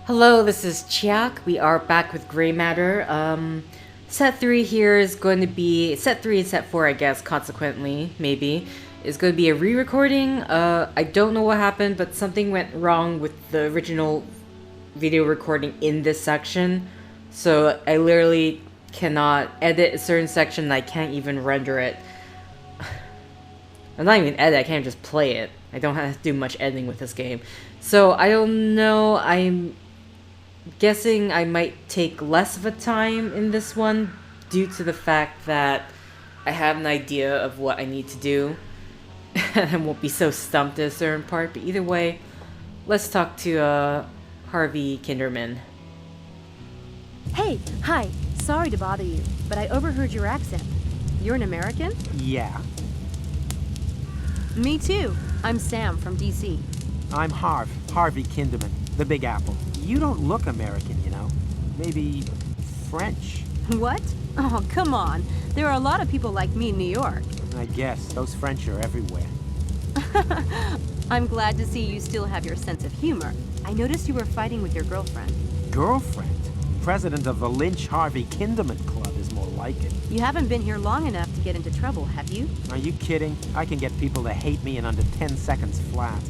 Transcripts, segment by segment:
Hello, this is Chiak. We are back with Gray Matter. Set 3 here is going to be... Set 3 and Set 4, I guess, consequently, maybe, is going to be a re-recording. I don't know what happened, but something went wrong with the original video recording in this section. So I literally cannot edit a certain section and I can't even render it. I'm not even edit, I can't just play it. I don't have to do much editing with this game. So I don't know, I'm guessing I might take less of a time in this one due to the fact that I have an idea of what I need to do and I won't be so stumped at a certain part. But either way, let's talk to Harvey Kinderman. Hey, hi. Sorry to bother you, but I overheard your accent. You're an American? Yeah. Me too. I'm Sam from DC. I'm Harvey Kinderman, the Big Apple. You don't look American, you know. Maybe French. What? Oh, come on. There are a lot of people like me in New York. I guess those French are everywhere. I'm glad to see you still have your sense of humor. I noticed you were fighting with your girlfriend. Girlfriend? President of the Lynch Harvey Kinderman Club is more like it. You haven't been here long enough to get into trouble, have you? Are you kidding? I can get people to hate me in under 10 seconds flat.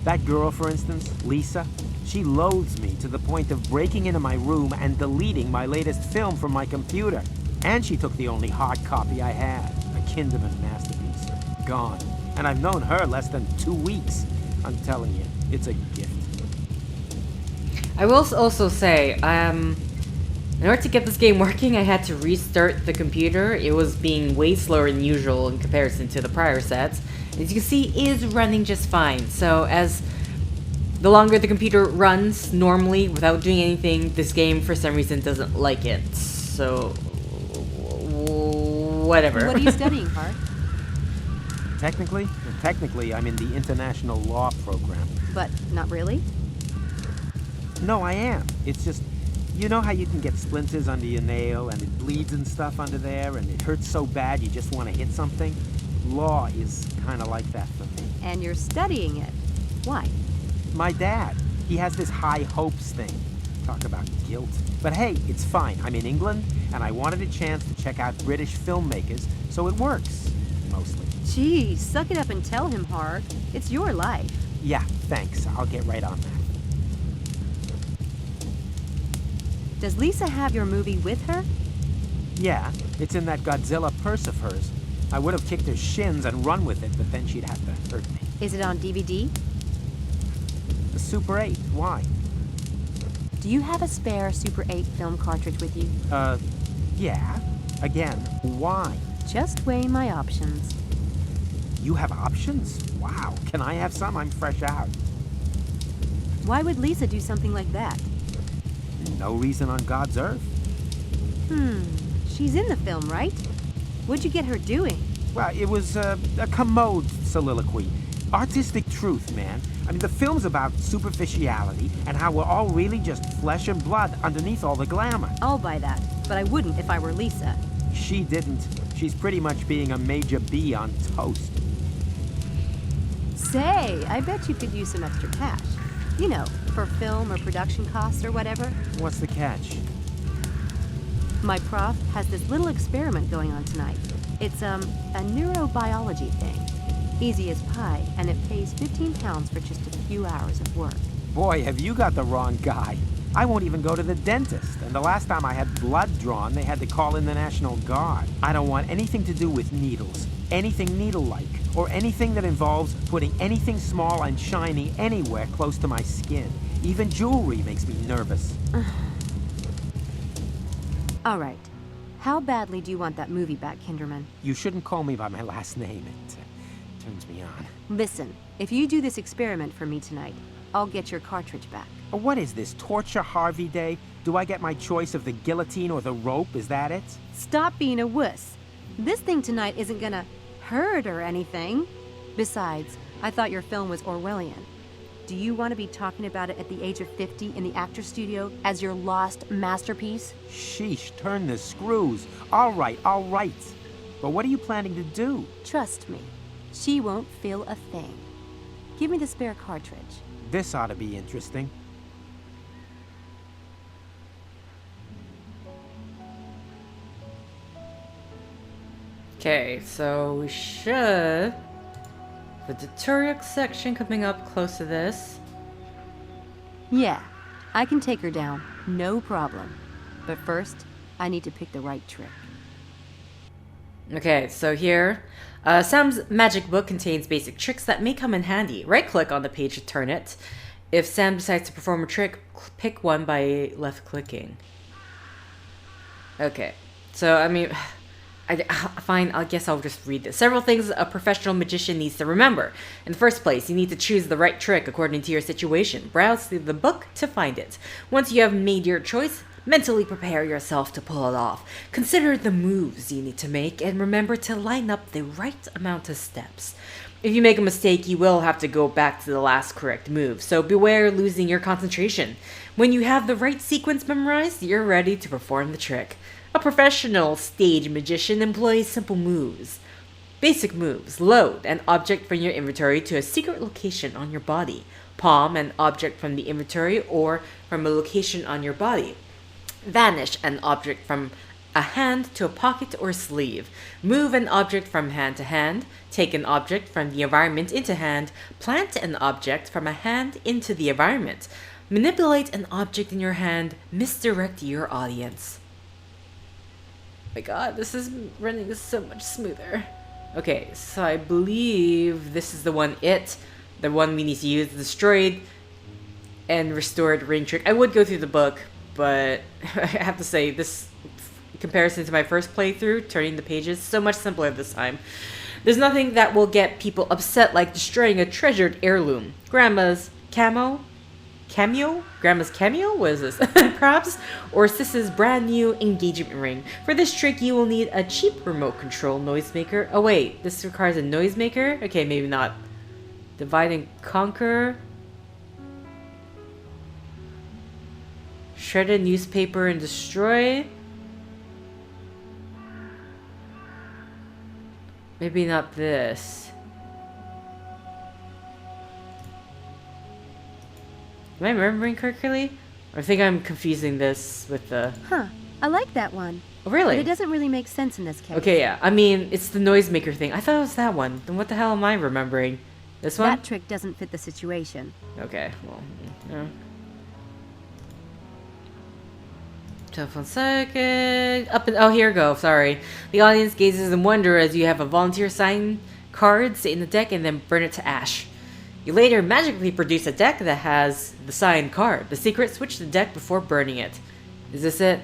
That girl, for instance, Lisa, she loathes me to the point of breaking into my room and deleting my latest film from my computer. And she took the only hard copy I had, a Kinderman masterpiece. Gone. And I've known her less than 2 weeks. I'm telling you, it's a gift. I will also say, in order to get this game working, I had to restart the computer. It was being way slower than usual in comparison to the prior sets. As you can see, it is running just fine. So as the longer the computer runs normally without doing anything, this game for some reason doesn't like it. So whatever. What are you studying, Hart? Technically, I'm in the international law program. But not really? No, I am. It's just, you know how you can get splinters under your nail and it bleeds and stuff under there and it hurts so bad you just want to hit something? Law is kind of like that for me. And you're studying it. Why? My dad, he has this high hopes thing. Talk about guilt. But hey, it's fine. I'm in England, and I wanted a chance to check out British filmmakers, so it works, mostly. Gee, suck it up and tell him, Hart. It's your life. Yeah, thanks. I'll get right on that. Does Lisa have your movie with her? Yeah, it's in that Godzilla purse of hers. I would have kicked her shins and run with it, but then she'd have to hurt me. Is it on DVD? The Super 8, why? Do you have a spare Super 8 film cartridge with you? Yeah. Again, why? Just weighing my options. You have options? Wow. Can I have some? I'm fresh out. Why would Lisa do something like that? No reason on God's earth. She's in the film, right? What'd you get her doing? Well, it was a commode soliloquy. Artistic truth, man. I mean, the film's about superficiality and how we're all really just flesh and blood underneath all the glamour. I'll buy that, but I wouldn't if I were Lisa. She didn't. She's pretty much being a major B on toast. Say, I bet you could use some extra cash. You know, for film or production costs or whatever. What's the catch? My prof has this little experiment going on tonight. It's, a neurobiology thing. Easy as pie, and it pays £15 for just a few hours of work. Boy, have you got the wrong guy. I won't even go to the dentist, and the last time I had blood drawn, they had to call in the National Guard. I don't want anything to do with needles, anything needle-like, or anything that involves putting anything small and shiny anywhere close to my skin. Even jewelry makes me nervous. All right. How badly do you want that movie back, Kinderman? You shouldn't call me by my last name. It turns me on. Listen, if you do this experiment for me tonight, I'll get your cartridge back. What is this, Torture Harvey Day? Do I get my choice of the guillotine or the rope? Is that it? Stop being a wuss. This thing tonight isn't gonna hurt or anything. Besides, I thought your film was Orwellian. Do you want to be talking about it at the age of 50 in the actor studio as your lost masterpiece? Sheesh, turn the screws. All right. But what are you planning to do? Trust me, she won't feel a thing. Give me the spare cartridge. This ought to be interesting. Okay, so we should... The tutorial section coming up close to this. Yeah, I can take her down, no problem. But first, I need to pick the right trick. Okay, so here, Sam's magic book contains basic tricks that may come in handy. Right-click on the page to turn it. If Sam decides to perform a trick, pick one by left-clicking. Okay, so, I mean, fine, I guess I'll just read this. Several things a professional magician needs to remember. In the first place, you need to choose the right trick according to your situation. Browse through the book to find it. Once you have made your choice, mentally prepare yourself to pull it off. Consider the moves you need to make and remember to line up the right amount of steps. If you make a mistake, you will have to go back to the last correct move, so beware losing your concentration. When you have the right sequence memorized, you're ready to perform the trick. A professional stage magician employs simple moves. Basic moves. Load an object from your inventory to a secret location on your body. Palm an object from the inventory or from a location on your body. Vanish an object from a hand to a pocket or sleeve. Move an object from hand to hand. Take an object from the environment into hand. Plant an object from a hand into the environment. Manipulate an object in your hand. Misdirect your audience. Oh my god, this is running so much smoother. Okay, so I believe this is the one the one we need to use, destroyed and restored ring trick. I would go through the book, but I have to say, this in comparison to my first playthrough, turning the pages, so much simpler this time. There's nothing that will get people upset like destroying a treasured heirloom. Grandma's cameo? Grandma's cameo? What is this? Perhaps? Or Sis's brand new engagement ring. For this trick, you will need a cheap remote control noisemaker. Oh wait, this requires a noisemaker? Okay, maybe not. Divide and conquer. Shred a newspaper and destroy. Maybe not this. Am I remembering correctly? Or I think I'm confusing this with the... Huh, I like that one. Oh, really? But it doesn't really make sense in this case. Okay, yeah. I mean, it's the noisemaker thing. I thought it was that one. Then what the hell am I remembering? This one? That trick doesn't fit the situation. Okay, well, yeah. Just 1 second. Oh, here we go. Sorry. The audience gazes in wonder as you have a volunteer sign card sit in the deck and then burn it to ash. You later magically produce a deck that has the signed card. The secret, switch the deck before burning it. Is this it?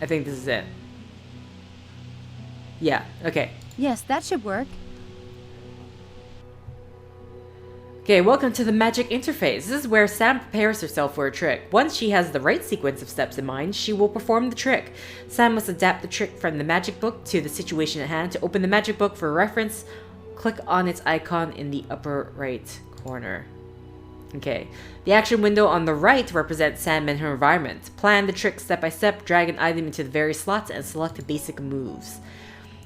I think this is it. Yeah, okay. Yes, that should work. Okay, welcome to the magic interface. This is where Sam prepares herself for a trick. Once she has the right sequence of steps in mind, she will perform the trick. Sam must adapt the trick from the magic book to the situation at hand. To open the magic book for reference, click on its icon in the upper right corner. Okay, the action window on the right represents Sam and her environment. Plan the trick step by step, drag an item into the various slots, and select the basic moves.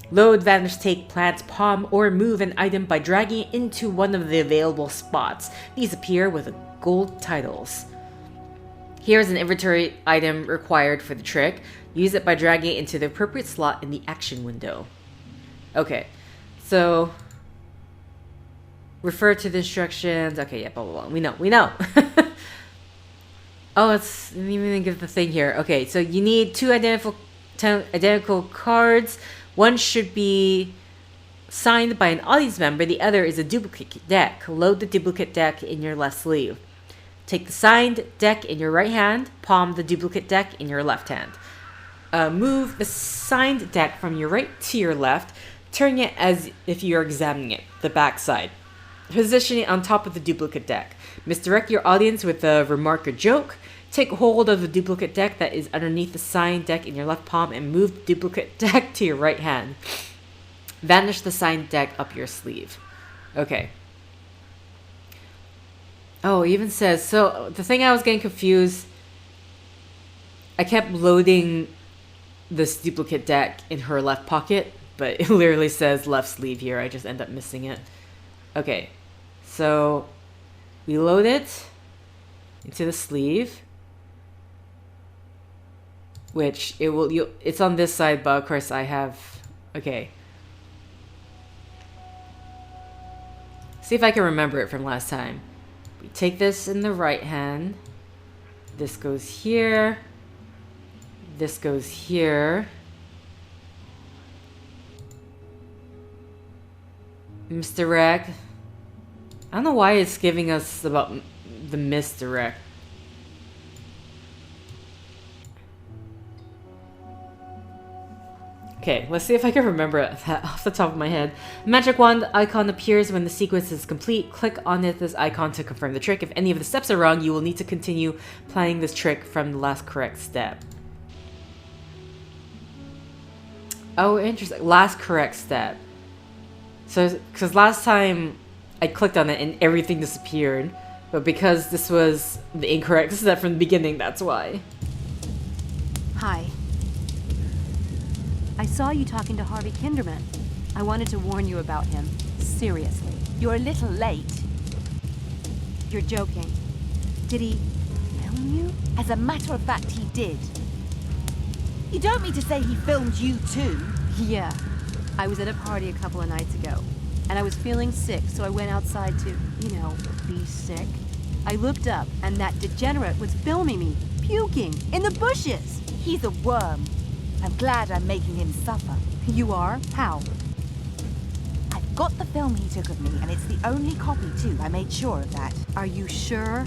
Load, vanish, take, plant, palm, or move an item by dragging it into one of the available spots. These appear with gold titles. Here's an inventory item required for the trick. Use it by dragging it into the appropriate slot in the action window. Okay, so... refer to the instructions. Okay, yeah, blah, blah, blah. We know. Oh, it's... I didn't even give the thing here. Okay, so you need two identical cards. One should be signed by an audience member. The other is a duplicate deck. Load the duplicate deck in your left sleeve. Take the signed deck in your right hand. Palm the duplicate deck in your left hand. Move the signed deck from your right to your left, turning it as if you're examining it, the back side. Position it on top of the duplicate deck. Misdirect your audience with a remark or joke. Take hold of the duplicate deck that is underneath the signed deck in your left palm and move the duplicate deck to your right hand. Vanish the signed deck up your sleeve. Okay. Oh, it even says... So, the thing I was getting confused... I kept loading this duplicate deck in her left pocket, but it literally says left sleeve here. I just end up missing it. Okay. So, we load it into the sleeve. Which, it's on this side, but of course I have... Okay. See if I can remember it from last time. We take this in the right hand. This goes here. This goes here. Misdirect. I don't know why it's giving us about the misdirect. Okay, let's see if I can remember that off the top of my head. Magic wand icon appears when the sequence is complete. Click on this icon to confirm the trick. If any of the steps are wrong, you will need to continue playing this trick from the last correct step. Oh, interesting. Last correct step. So, because last time I clicked on it and everything disappeared. But because this was the incorrect step from the beginning, that's why. Hi. I saw you talking to Harvey Kinderman. I wanted to warn you about him. Seriously. You're a little late. You're joking. Did he film you? As a matter of fact, he did. You don't mean to say he filmed you too? Yeah. I was at a party a couple of nights ago, and I was feeling sick, so I went outside to, be sick. I looked up, and that degenerate was filming me, puking, in the bushes. He's a worm. I'm glad I'm making him suffer. You are? How? I've got the film he took of me, and it's the only copy too. I made sure of that. Are you sure?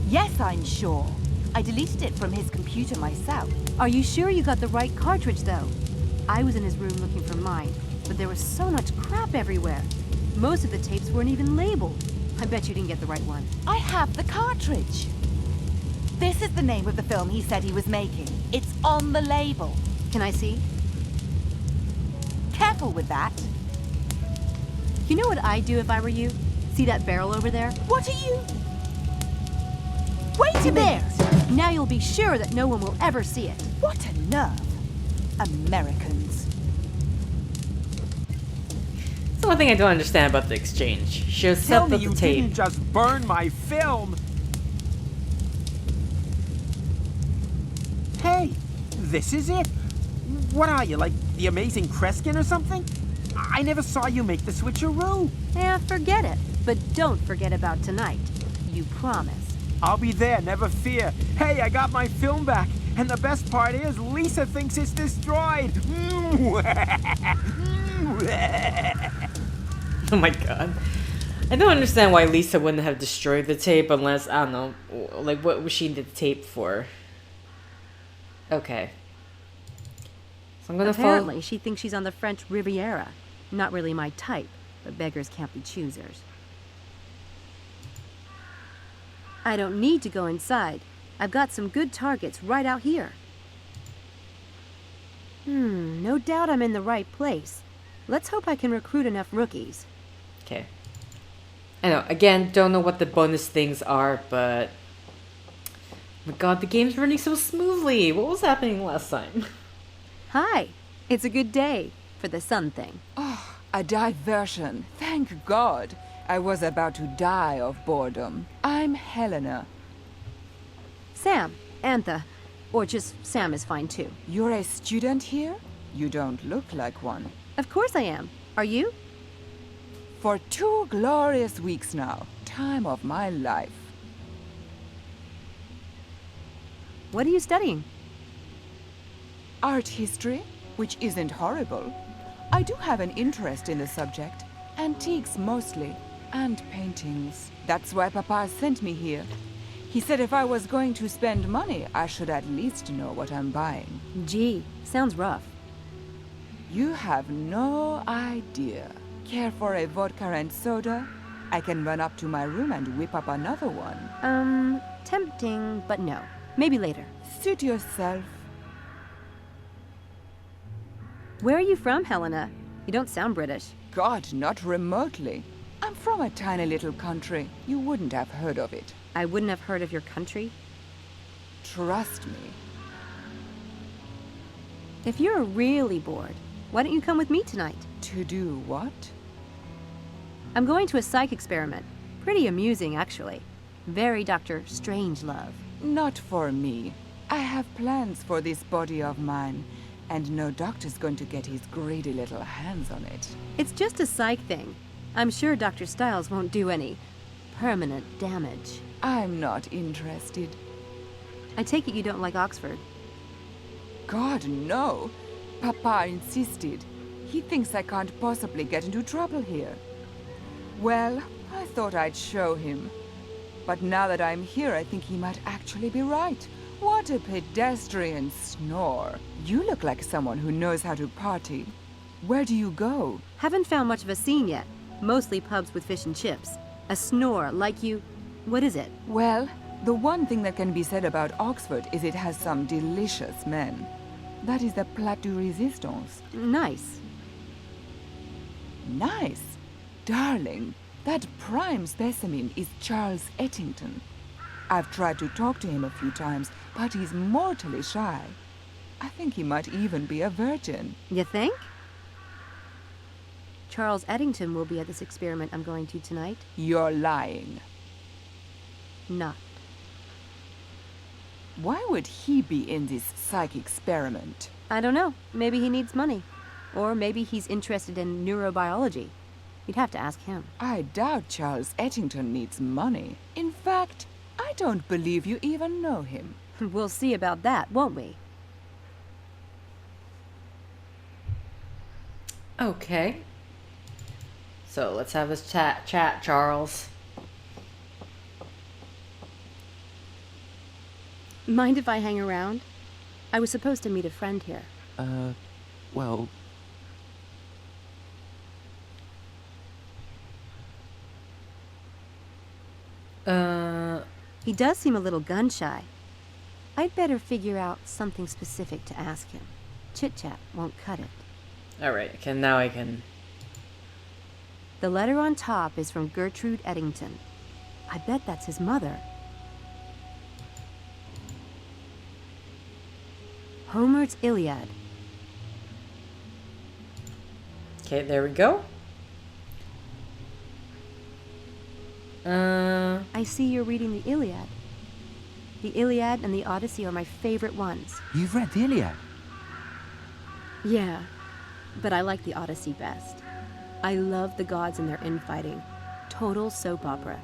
Yes, I'm sure. I deleted it from his computer myself. Are you sure you got the right cartridge, though? I was in his room looking for mine, but there was so much crap everywhere. Most of the tapes weren't even labeled. I bet you didn't get the right one. I have the cartridge. This is the name of the film he said he was making. It's on the label. Can I see? Careful with that. You know what I'd do if I were you? See that barrel over there? What are you? Wait a minute! Now you'll be sure that no one will ever see it. What a nerve. Americans. That's the one thing I don't understand about the exchange. She was Tell set me up you the tape. didn't just burn my film! Hey, this is it? What are you, like the amazing Kreskin or something? I never saw you make the switcheroo. Yeah, forget it. But don't forget about tonight. You promise. I'll be there, never fear. Hey, I got my film back. And the best part is, Lisa thinks it's destroyed. Oh my god. I don't understand why Lisa wouldn't have destroyed the tape unless, I don't know, like what was she in the tape for? Okay. So I'm gonna Apparently, she thinks she's on the French Riviera. Not really my type, but beggars can't be choosers. I don't need to go inside. I've got some good targets right out here. No doubt I'm in the right place. Let's hope I can recruit enough rookies. Okay. I know, again, don't know what the bonus things are, but... Oh my god, the game's running so smoothly! What was happening last time? Hi. It's a good day for the sun thing. Oh, a diversion. Thank God. I was about to die of boredom. I'm Helena. Sam. Antha. Or just Sam is fine too. You're a student here? You don't look like one. Of course I am. Are you? For 2 glorious weeks now. Time of my life. What are you studying? Art history, which isn't horrible. I do have an interest in the subject. Antiques mostly, and paintings. That's why Papa sent me here. He said if I was going to spend money, I should at least know what I'm buying. Gee, sounds rough. You have no idea. Care for a vodka and soda? I can run up to my room and whip up another one. Tempting, but no. Maybe later. Suit yourself. Where are you from, Helena? You don't sound British. God, not remotely. I'm from a tiny little country. You wouldn't have heard of it. I wouldn't have heard of your country. Trust me. If you're really bored, why don't you come with me tonight? To do what? I'm going to a psych experiment. Pretty amusing, actually. Very Dr. Strangelove. Not for me. I have plans for this body of mine, and no doctor's going to get his greedy little hands on it. It's just a psych thing. I'm sure Dr. Stiles won't do any permanent damage. I'm not interested. I take it you don't like Oxford. God, no. Papa insisted. He thinks I can't possibly get into trouble here. Well, I thought I'd show him. But now that I'm here, I think he might actually be right. What a pedestrian snore. You look like someone who knows how to party. Where do you go? Haven't found much of a scene yet. Mostly pubs with fish and chips. A snore like you... What is it? Well, the one thing that can be said about Oxford is it has some delicious men. That is the plat de resistance. Nice. Nice. Darling, that prime specimen is Charles Ettington. I've tried to talk to him a few times, but he's mortally shy. I think he might even be a virgin. You think? Charles Eddington will be at this experiment I'm going to tonight. You're lying. Not. Why would he be in this psych experiment? I don't know. Maybe he needs money. Or maybe he's interested in neurobiology. You'd have to ask him. I doubt Charles Ettington needs money. In fact, I don't believe you even know him. We'll see about that, won't we? Okay. So let's have this chat, Charles. Mind if I hang around? I was supposed to meet a friend here. Well... He does seem a little gun-shy. I'd better figure out something specific to ask him. Chit-chat won't cut it. Alright, now I can... The letter on top is from Gertrude Eddington. I bet that's his mother. Homer's Iliad. Okay, there we go. I see you're reading the Iliad. The Iliad and the Odyssey are my favorite ones. You've read the Iliad? Yeah, but I like the Odyssey best. I love the gods and their infighting. Total soap opera.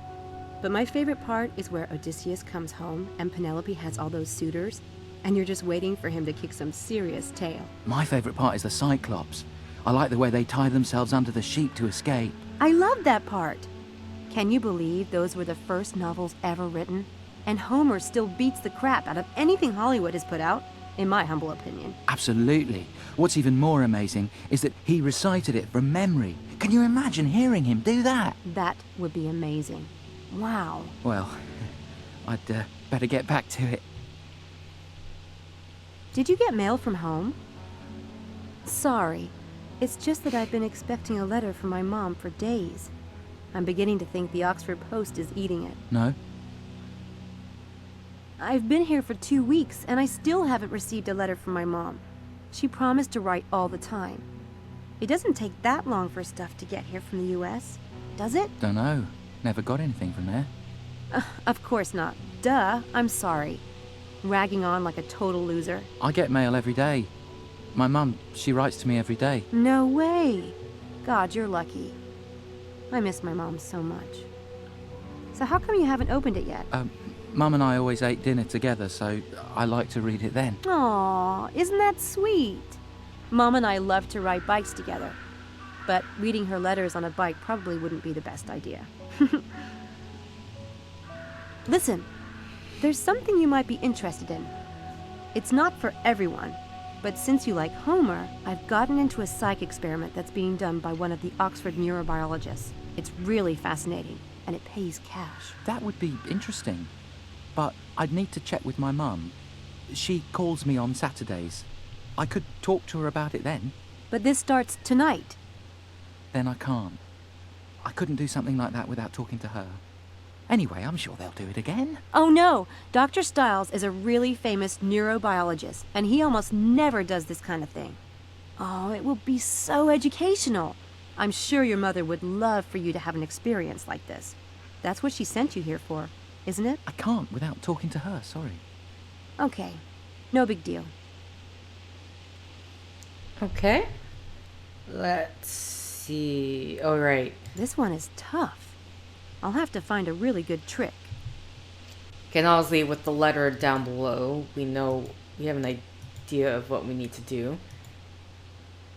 But my favorite part is where Odysseus comes home and Penelope has all those suitors, and you're just waiting for him to kick some serious tail. My favorite part is the Cyclops. I like the way they tie themselves under the sheep to escape. I love that part. Can you believe those were the first novels ever written? And Homer still beats the crap out of anything Hollywood has put out, in my humble opinion. Absolutely. What's even more amazing is that he recited it from memory. Can you imagine hearing him do that? That would be amazing. Wow. Well, I'd better get back to it. Did you get mail from home? Sorry. It's just that I've been expecting a letter from my mom for days. I'm beginning to think the Oxford Post is eating it. No? I've been here for 2 weeks, and I still haven't received a letter from my mom. She promised to write all the time. It doesn't take that long for stuff to get here from the US, does it? Dunno. Never got anything from there. Of course not. Duh, I'm sorry. Ragging on like a total loser. I get mail every day. My mum, she writes to me every day. No way. God, you're lucky. I miss my mom so much. So how come you haven't opened it yet? Mum and I always ate dinner together, so I like to read it then. Aw, isn't that sweet? Mom and I love to ride bikes together. But reading her letters on a bike probably wouldn't be the best idea. Listen, there's something you might be interested in. It's not for everyone, but since you like Homer, I've gotten into a psych experiment that's being done by one of the Oxford neurobiologists. It's really fascinating, and it pays cash. That would be interesting. But I'd need to check with my mum. She calls me on Saturdays. I could talk to her about it then. But this starts tonight. Then I can't. I couldn't do something like that without talking to her. Anyway, I'm sure they'll do it again. Oh no, Dr. Stiles is a really famous neurobiologist, and he almost never does this kind of thing. Oh, it will be so educational. I'm sure your mother would love for you to have an experience like this. That's what she sent you here for, isn't it? I can't without talking to her, sorry. Okay, no big deal. Okay. Let's see. Oh, right. This one is tough. I'll have to find a really good trick. Okay, and obviously with the letter down below, we have an idea of what we need to do.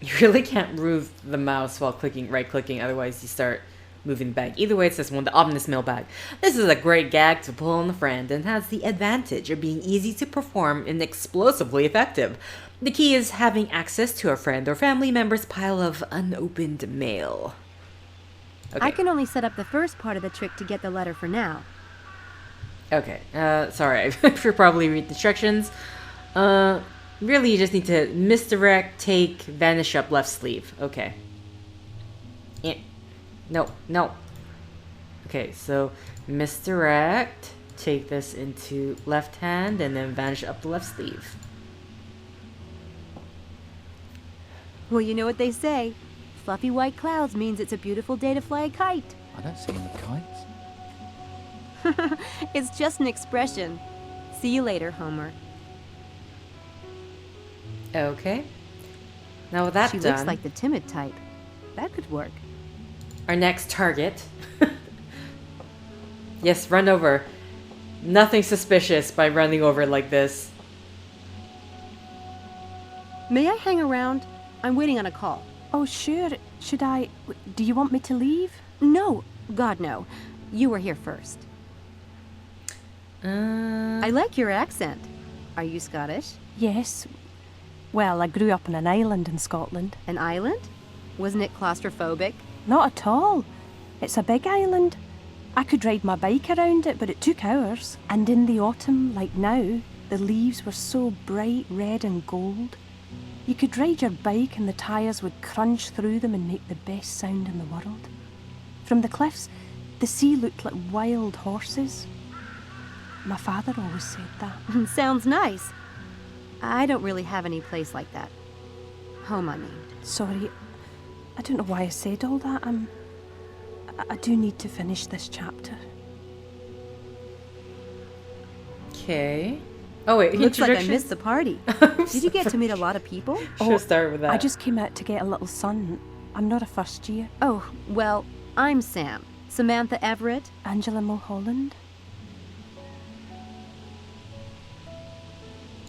You really can't move the mouse while right-clicking, otherwise you start moving the bag. Either way, it's this one, the ominous mailbag. This is a great gag to pull on a friend and has the advantage of being easy to perform and explosively effective. The key is having access to a friend or family member's pile of unopened mail. Okay. I can only set up the first part of the trick to get the letter for now. Okay, sorry, I should probably read the instructions. Really, you just need to misdirect, take, vanish up left sleeve. Okay. No. Okay, so misdirect, take this into left hand, and then vanish up the left sleeve. Well, you know what they say. Fluffy white clouds means it's a beautiful day to fly a kite. I don't see any kites. It's just an expression. See you later, Homer. Okay. Now with that She done, looks like the timid type. That could work. our next target. Yes, run over. Nothing suspicious by running over like this. May I hang around? I'm waiting on a call. Oh, sure. Should I... Do you want me to leave? No. God, no. You were here first. I like your accent. Are you Scottish? Yes. Well, I grew up on an island in Scotland. An island? Wasn't it claustrophobic? Not at all. It's a big island. I could ride my bike around it, but it took hours. And in the autumn, like now, the leaves were so bright red and gold. You could ride your bike and the tyres would crunch through them and make the best sound in the world. From the cliffs, the sea looked like wild horses. My father always said that. Sounds nice. I don't really have any place like that. Home, I mean. Sorry, I don't know why I said all that. I do need to finish this chapter. Okay. Oh wait, Looks like I introduction? missed the party. Did you get to meet a lot of people? Should start with that. I just came out to get a little sun. I'm not a first year. Oh, well, I'm Sam. Samantha Everett. Angela Mulholland.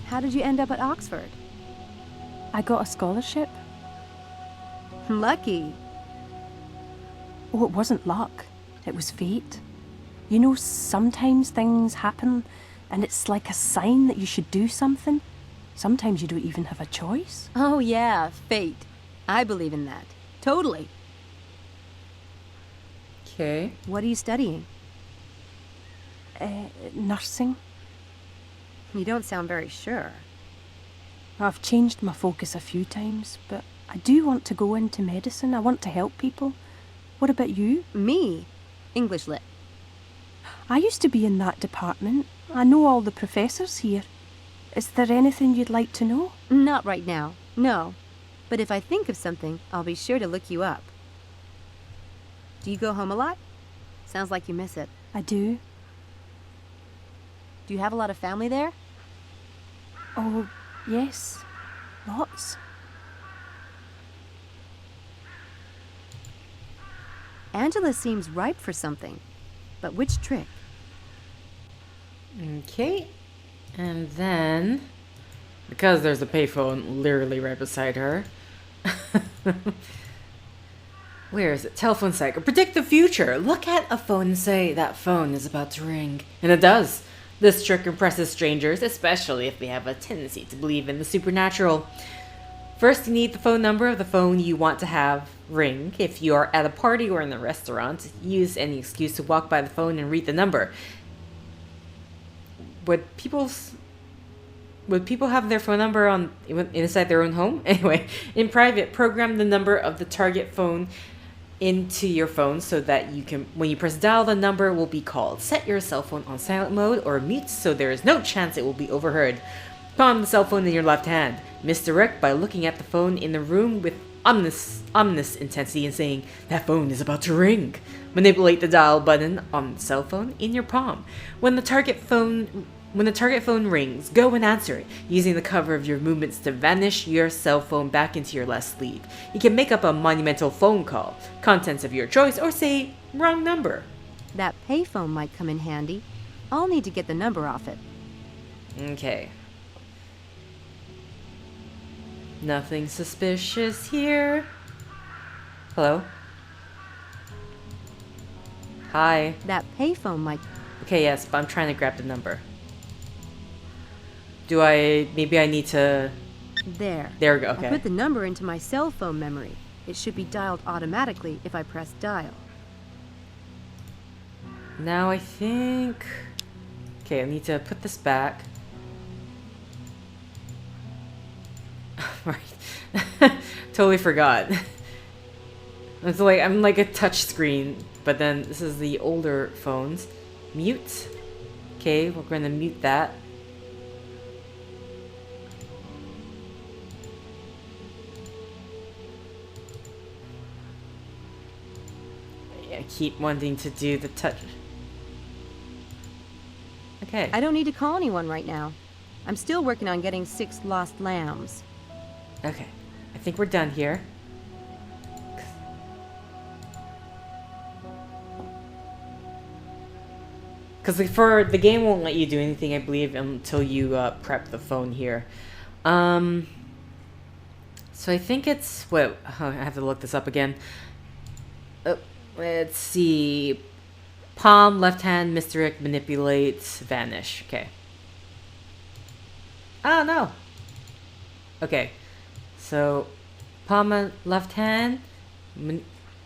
How did you end up at Oxford? I got a scholarship. Lucky. Oh, it wasn't luck. It was fate. You know, sometimes things happen and it's like a sign that you should do something. Sometimes you don't even have a choice. Oh, yeah, fate. I believe in that. Totally. Okay. What are you studying? Nursing. You don't sound very sure. I've changed my focus a few times, but I do want to go into medicine. I want to help people. What about you? Me? English lit. I used to be in that department. I know all the professors here. Is there anything you'd like to know? Not right now, no. But if I think of something, I'll be sure to look you up. Do you go home a lot? Sounds like you miss it. I do. Do you have a lot of family there? Oh, yes. Lots. Angela seems ripe for something. But which trick? Okay. And then, because there's a payphone literally right beside her. Where is it? Telephone cycle. Predict the future. Look at a phone and say that phone is about to ring. And it does. This trick impresses strangers, especially if they have a tendency to believe in the supernatural. First, you need the phone number of the phone you want to have ring. If you are at a party or in a restaurant, use any excuse to walk by the phone and read the number. Would people have their phone number on inside their own home? Anyway, in private, program the number of the target phone into your phone so that you can, when you press dial, the number will be called. Set your cell phone on silent mode or mute so there is no chance it will be overheard. Palm the cell phone in your left hand. Misdirect by looking at the phone in the room with ominous intensity and saying, that phone is about to ring. Manipulate the dial button on the cell phone in your palm. When the target phone When the target phone rings, go and answer it, using the cover of your movements to vanish your cell phone back into your left sleeve. You can make up a monumental phone call, contents of your choice, or say, wrong number. That payphone might come in handy. I'll need to get the number off it. Okay. Nothing suspicious here. Hello? Hi. That payphone might... Okay, yes, but I'm trying to grab the number. Maybe I need to... There. There we go, okay. I put the number into my cell phone memory. It should be dialed automatically if I press dial. Now I think... Okay, I need to put this back. Right. Totally forgot. I'm like a touch screen, but then this is the older phones. Mute. Okay, we're going to mute that. I keep wanting to do the touch. Okay. I don't need to call anyone right now. I'm still working on getting 6 lost lambs. Okay. I think we're done here. Because for the game won't let you do anything, I believe, until you prep the phone here. So I think it's... Wait, I have to look this up again. Let's see. Palm, left hand, misdirect, manipulate, vanish. Okay. Oh, no. Okay. So, palm, left hand,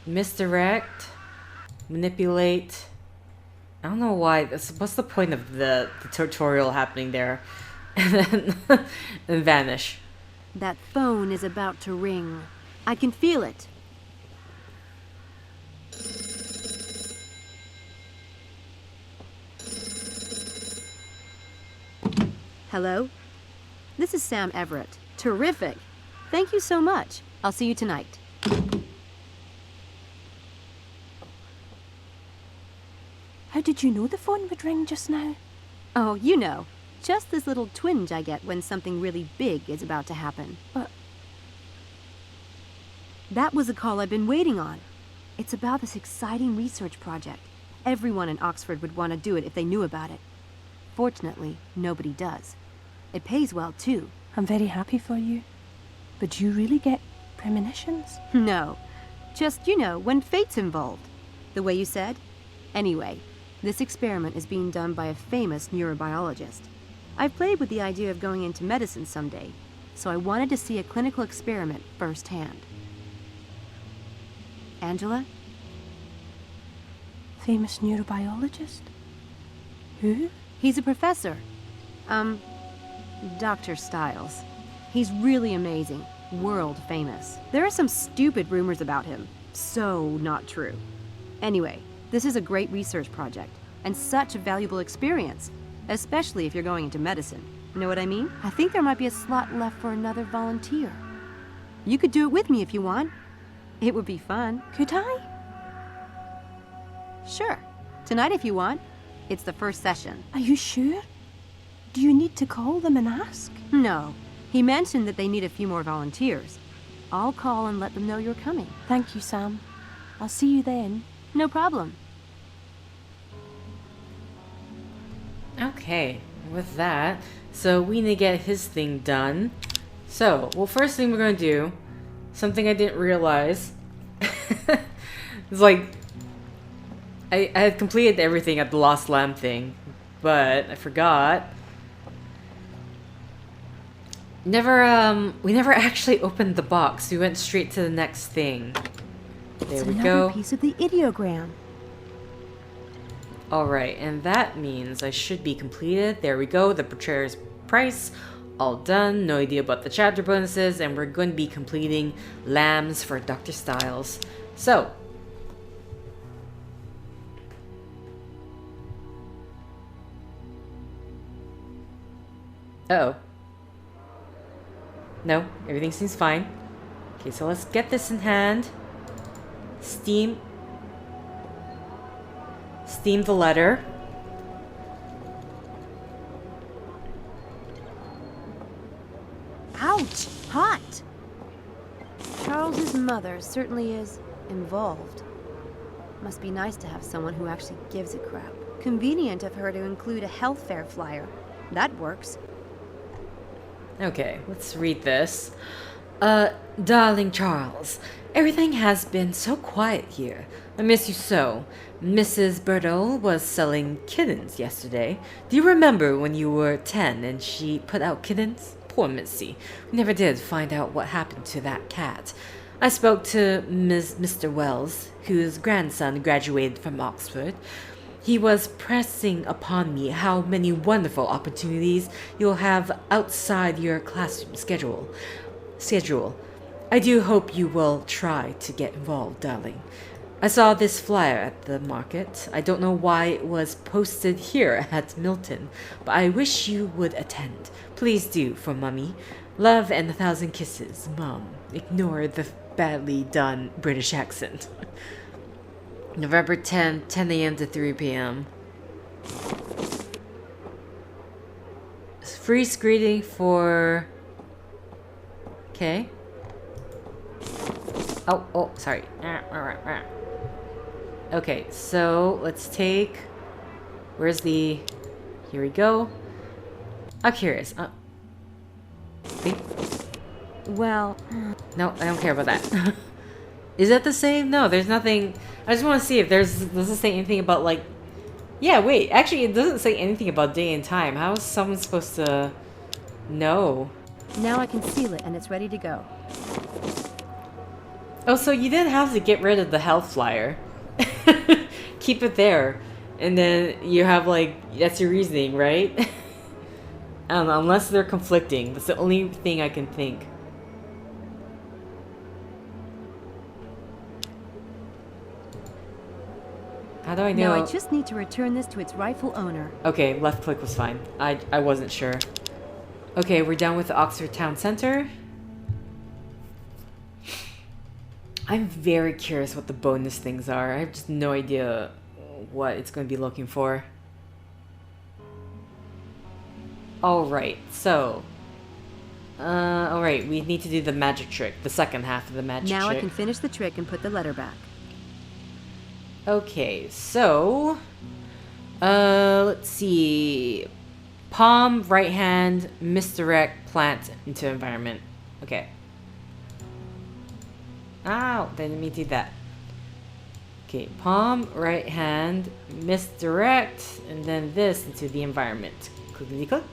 misdirect, manipulate. I don't know why. What's the point of the tutorial happening there? And then vanish. That phone is about to ring. I can feel it. Hello? This is Sam Everett. Terrific. Thank you so much. I'll see you tonight. How did you know the phone would ring just now? Oh, you know. Just this little twinge I get when something really big is about to happen. But that was a call I've been waiting on. It's about this exciting research project. Everyone in Oxford would want to do it if they knew about it. Fortunately, nobody does. It pays well, too. I'm very happy for you. But do you really get premonitions? No. Just, you know, when fate's involved. The way you said. Anyway, this experiment is being done by a famous neurobiologist. I've played with the idea of going into medicine someday, so I wanted to see a clinical experiment firsthand. Angela? Famous neurobiologist? Who? He's a professor. Dr. Stiles. He's really amazing. World famous. There are some stupid rumors about him. So not true. Anyway, this is a great research project, and such a valuable experience, especially if you're going into medicine. You know what I mean? I think there might be a slot left for another volunteer. You could do it with me if you want. It would be fun. Could I? Sure. Tonight if you want. It's the first session. Are you sure? Do you need to call them and ask? No. He mentioned that they need a few more volunteers. I'll call and let them know you're coming. Thank you, Sam. I'll see you then. No problem. Okay, with that, so we need to get his thing done. So, well, first thing we're gonna do, something I didn't realize. It's like, I had completed everything at the Lost Lamb thing, but I forgot. We never actually opened the box. We went straight to the next thing. There we go. Another piece of the ideogram. Alright, and that means I should be completed. There we go, the portrayer's price, all done. No idea about the chapter bonuses, and we're going to be completing Lambs for Dr. Stiles. So, uh-oh. No, everything seems fine. Okay, so let's get this in hand. Steam the letter. mother certainly is involved. Must be nice to have someone who actually gives a crap. Convenient of her to include a health fair flyer. That works. Okay, let's read this. Darling Charles, everything has been so quiet here. I miss you so. Mrs. Bertle was selling kittens yesterday. Do you remember when you were 10 and she put out kittens? Poor Missy. We never did find out what happened to that cat. I spoke to Mr. Wells, whose grandson graduated from Oxford. He was pressing upon me how many wonderful opportunities you'll have outside your classroom schedule. I do hope you will try to get involved, darling. I saw this flyer at the market. I don't know why it was posted here at Milton, but I wish you would attend. Please do, for Mummy. Love and 1,000 kisses, Mum. Ignore the badly done British accent. November 10th, 10 a.m. to 3 p.m. Free screening for... Okay. Oh, sorry. Okay, so let's take... Where's the... Here we go. I'm curious. Well... No, I don't care about that. Is that the same? No, there's nothing... I just want to see if does it say anything about, like... Yeah, wait. Actually, it doesn't say anything about day and time. How is someone supposed to know? Now I can seal it and it's ready to go. Oh, so you didn't have to get rid of the health flyer. Keep it there. And then you have, like... That's your reasoning, right? I don't know, unless they're conflicting. That's the only thing I can think. How do I know? Now I just need to return this to its rightful owner. Okay, left click was fine. I wasn't sure. Okay, we're done with the Oxford Town Center. I'm very curious what the bonus things are. I have just no idea what it's going to be looking for. Alright, so... alright, we need to do the magic trick. The second half of the magic trick. Now I can finish the trick and put the letter back. Okay, so... let's see... Palm, right hand, misdirect, plant into environment. Okay. Ow! Didn't mean to do that. Okay, palm, right hand, misdirect, and then this into the environment. Clickety click.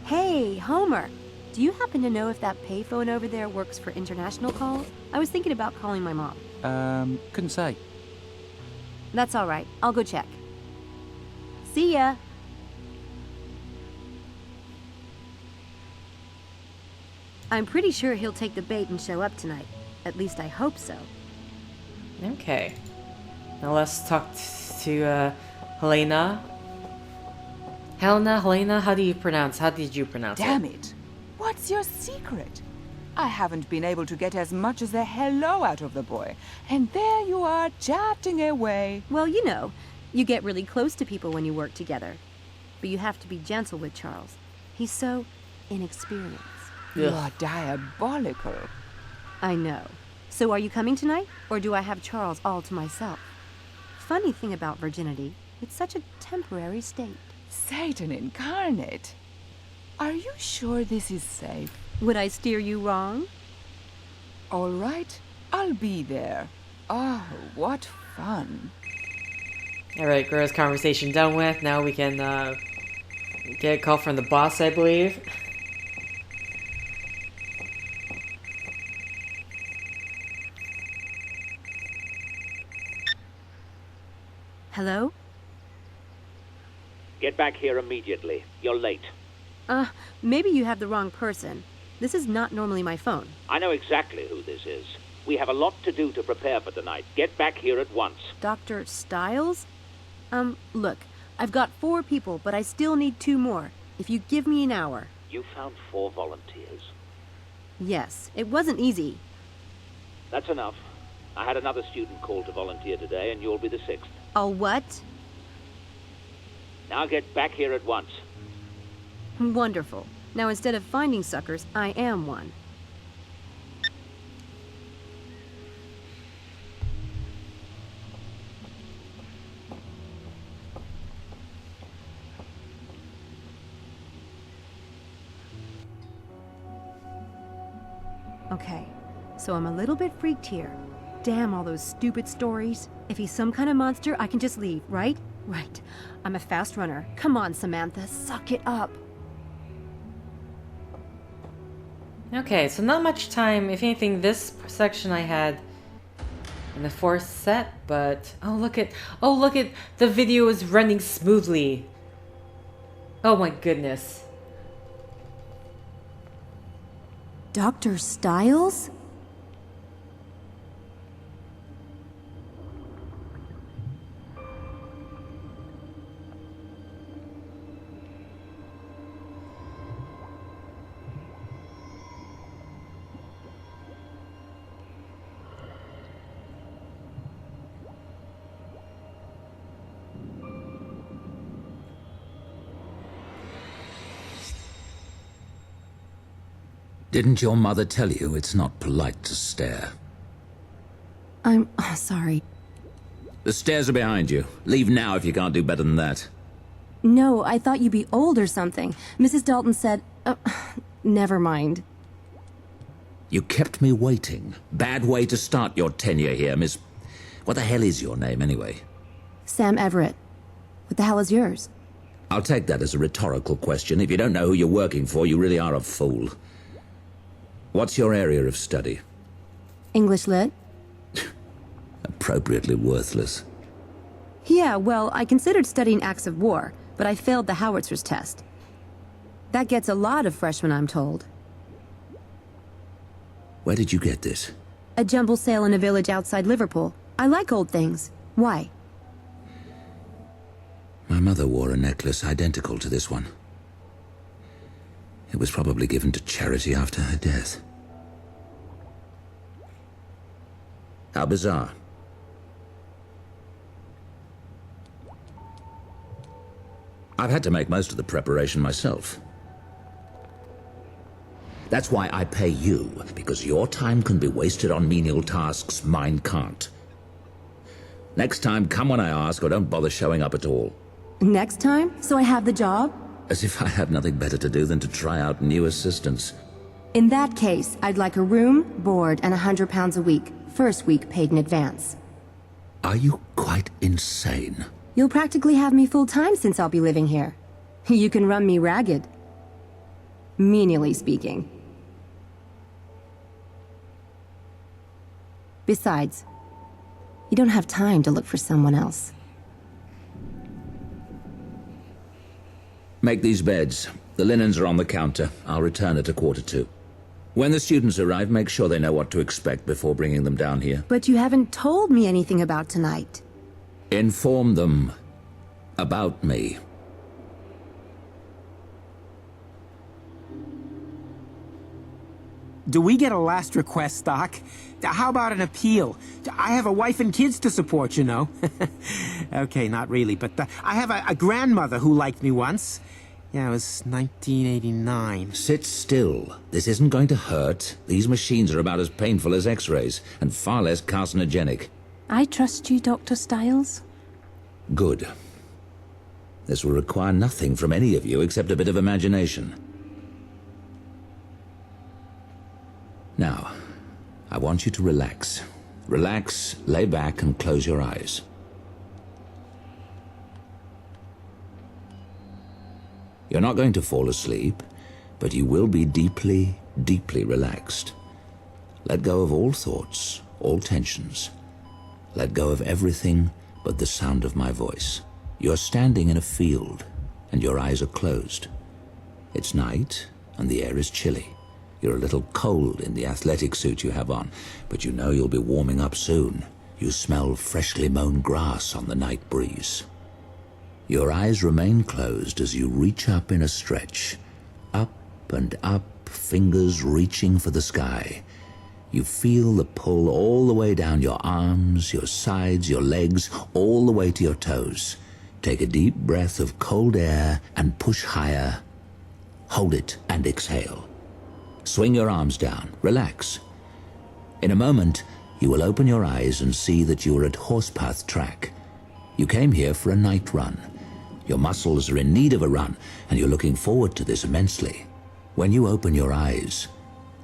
Hey, Homer! Do you happen to know if that payphone over there works for international calls? I was thinking about calling my mom. Couldn't say. That's all right. I'll go check. See ya! I'm pretty sure he'll take the bait and show up tonight. At least I hope so. Okay. Now let's talk to Helena. Helena, how did you pronounce it? Damn it! What's your secret? I haven't been able to get as much as a hello out of the boy. And there you are, chatting away. Well, you know, you get really close to people when you work together. But you have to be gentle with Charles. He's so inexperienced. You're diabolical. I know. So are you coming tonight? Or do I have Charles all to myself? Funny thing about virginity, it's such a temporary state. Satan incarnate. Are you sure this is safe? Would I steer you wrong? All right, I'll be there. Oh, what fun. Alright, girls' conversation done with. Now we can get a call from the boss, I believe. Hello? Get back here immediately. You're late. Maybe you have the wrong person. This is not normally my phone. I know exactly who this is. We have a lot to do to prepare for tonight. Get back here at once. Dr. Stiles? Look, I've got 4 people, but I still need 2 more. If you give me an hour. You found 4 volunteers. Yes, it wasn't easy. That's enough. I had another student called to volunteer today, and you'll be the 6th. I'll what? Now get back here at once. Wonderful. Now instead of finding suckers, I am one. Okay, so I'm a little bit freaked here. Damn all those stupid stories. If he's some kind of monster, I can just leave, right? Right. I'm a fast runner. Come on, Samantha, suck it up. Okay, so not much time. If anything, this section I had in the fourth set, but oh look at the video is running smoothly. Oh my goodness. Dr. Stiles? Didn't your mother tell you it's not polite to stare? I'm sorry. The stairs are behind you. Leave now if you can't do better than that. No, I thought you'd be old or something. Mrs. Dalton said... never mind. You kept me waiting. Bad way to start your tenure here, Miss... What the hell is your name, anyway? Sam Everett. What the hell is yours? I'll take that as a rhetorical question. If you don't know who you're working for, you really are a fool. What's your area of study? English lit? Appropriately worthless. Yeah, well, I considered studying acts of war, but I failed the howitzers test. That gets a lot of freshmen, I'm told. Where did you get this? A jumble sale in a village outside Liverpool. I like old things. Why? My mother wore a necklace identical to this one. It was probably given to charity after her death. How bizarre. I've had to make most of the preparation myself. That's why I pay you, because your time can be wasted on menial tasks, mine can't. Next time, come when I ask, or don't bother showing up at all. Next time? So I have the job? As if I have nothing better to do than to try out new assistants. In that case, I'd like a room, board, and £100 a week. First week paid in advance. Are you quite insane? You'll practically have me full-time since I'll be living here. You can run me ragged. Menially speaking. Besides, you don't have time to look for someone else. Make these beds. The linens are on the counter. I'll return at 1:45. When the students arrive, make sure they know what to expect before bringing them down here. But you haven't told me anything about tonight. Inform them about me. Do we get a last request stock? How about an appeal? I have a wife and kids to support, you know. Okay, not really, but I have a grandmother who liked me once. Yeah, it was 1989. Sit still. This isn't going to hurt. These machines are about as painful as X-rays, and far less carcinogenic. I trust you, Dr. Stiles. Good. This will require nothing from any of you except a bit of imagination. Now, I want you to relax. Relax, lay back, and close your eyes. You're not going to fall asleep, but you will be deeply, deeply relaxed. Let go of all thoughts, all tensions. Let go of everything but the sound of my voice. You're standing in a field, and your eyes are closed. It's night, and the air is chilly. You're a little cold in the athletic suit you have on, but you know you'll be warming up soon. You smell freshly mown grass on the night breeze. Your eyes remain closed as you reach up in a stretch. Up and up, fingers reaching for the sky. You feel the pull all the way down your arms, your sides, your legs, all the way to your toes. Take a deep breath of cold air and push higher. Hold it and exhale. Swing your arms down. Relax. In a moment, you will open your eyes and see that you are at Horsepath Track. You came here for a night run. Your muscles are in need of a run, and you're looking forward to this immensely. When you open your eyes,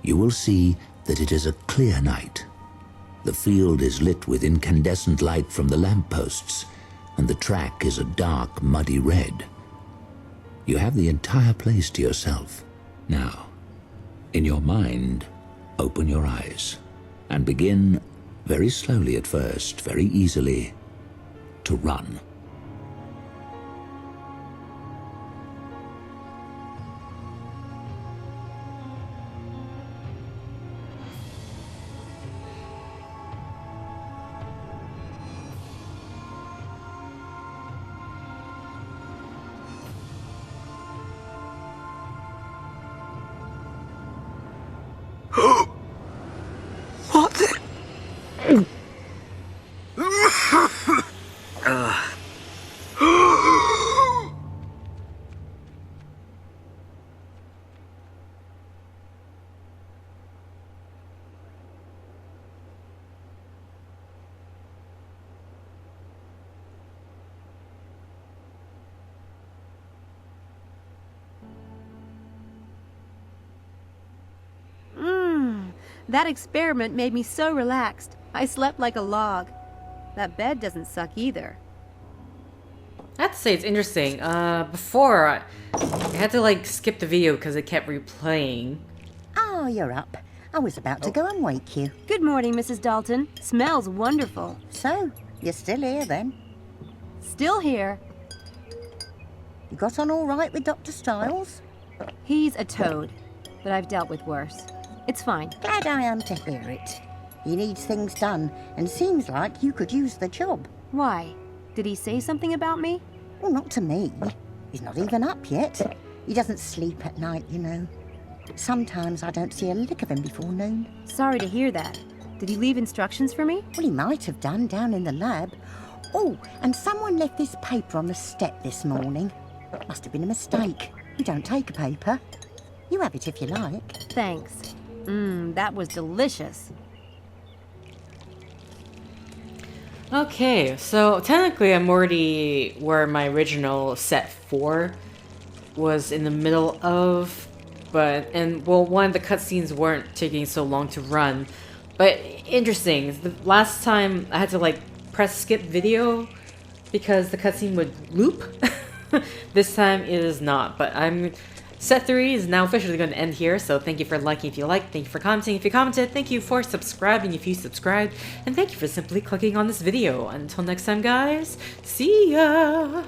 you will see that it is a clear night. The field is lit with incandescent light from the lampposts, and the track is a dark, muddy red. You have the entire place to yourself. Now, in your mind, open your eyes and begin, very slowly at first, very easily, to run. What the... That experiment made me so relaxed. I slept like a log. That bed doesn't suck either. I have to say it's interesting. Before, I had to like skip the video because it kept replaying. Oh, you're up. I was about to go and wake you. Good morning, Mrs. Dalton. Smells wonderful. So, you're still here then? Still here. You got on all right with Dr. Stiles? He's a toad, but I've dealt with worse. It's fine. Glad I am to hear it. He needs things done, and seems like you could use the job. Why? Did he say something about me? Well, not to me. He's not even up yet. He doesn't sleep at night, you know. Sometimes I don't see a lick of him before noon. Sorry to hear that. Did he leave instructions for me? Well, he might have done down in the lab. Oh, and someone left this paper on the step this morning. Must have been a mistake. We don't take a paper. You have it if you like. Thanks. That was delicious. Okay, so technically I'm already where my original set 4 was in the middle of, well, one of the cutscenes weren't taking so long to run. But interesting, the last time I had to like press skip video because the cutscene would loop. This time it is not, but Set 3 is now officially going to end here, so thank you for liking if you liked, thank you for commenting if you commented, thank you for subscribing if you subscribed, and thank you for simply clicking on this video. Until next time, guys, see ya!